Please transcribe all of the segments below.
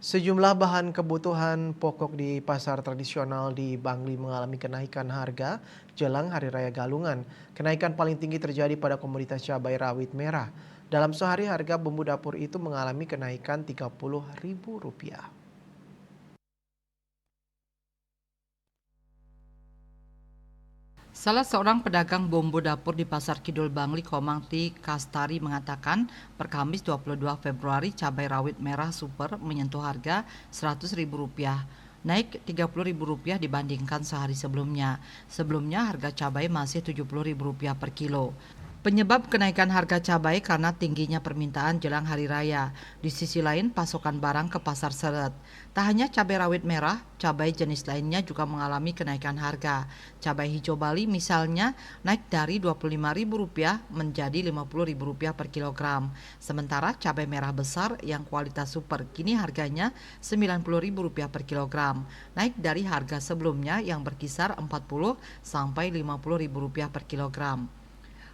Sejumlah bahan kebutuhan pokok di pasar tradisional di Bangli mengalami kenaikan harga jelang Hari Raya Galungan. Kenaikan paling tinggi terjadi pada komoditas cabai rawit merah. Dalam sehari harga bumbu dapur itu mengalami kenaikan Rp30.000. Salah seorang pedagang bumbu dapur di Pasar Kidul Bangli, Komangti Kastari mengatakan, per Kamis 22 Februari cabai rawit merah super menyentuh harga Rp100.000, naik Rp30.000 dibandingkan sehari sebelumnya. Sebelumnya harga cabai masih Rp70.000 per kilo. Penyebab kenaikan harga cabai karena tingginya permintaan jelang hari raya. Di sisi lain, pasokan barang ke pasar seret. Tak hanya cabai rawit merah, cabai jenis lainnya juga mengalami kenaikan harga. Cabai hijau Bali misalnya naik dari Rp25.000 menjadi Rp50.000 per kilogram. Sementara cabai merah besar yang kualitas super kini harganya Rp90.000 per kilogram, naik dari harga sebelumnya yang berkisar Rp40 sampai Rp50.000 per kilogram.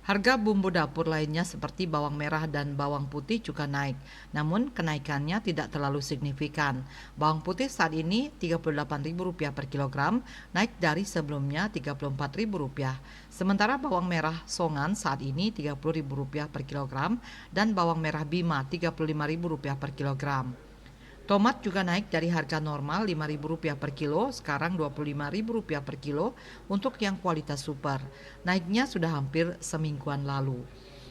Harga bumbu dapur lainnya seperti bawang merah dan bawang putih juga naik, namun kenaikannya tidak terlalu signifikan. Bawang putih saat ini Rp38.000 per kilogram, naik dari sebelumnya Rp34.000. Sementara bawang merah Songan saat ini Rp30.000 per kilogram dan bawang merah Bima Rp35.000 per kilogram. Tomat juga naik dari harga normal Rp5.000 per kilo, sekarang Rp25.000 per kilo untuk yang kualitas super. Naiknya sudah hampir semingguan lalu.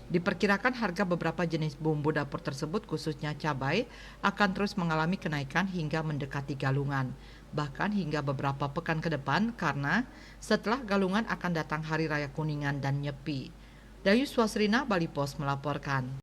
Diperkirakan harga beberapa jenis bumbu dapur tersebut khususnya cabai akan terus mengalami kenaikan hingga mendekati Galungan. Bahkan hingga beberapa pekan ke depan karena setelah Galungan akan datang Hari Raya Kuningan dan Nyepi. Dayu Swasrina, Bali Pos melaporkan.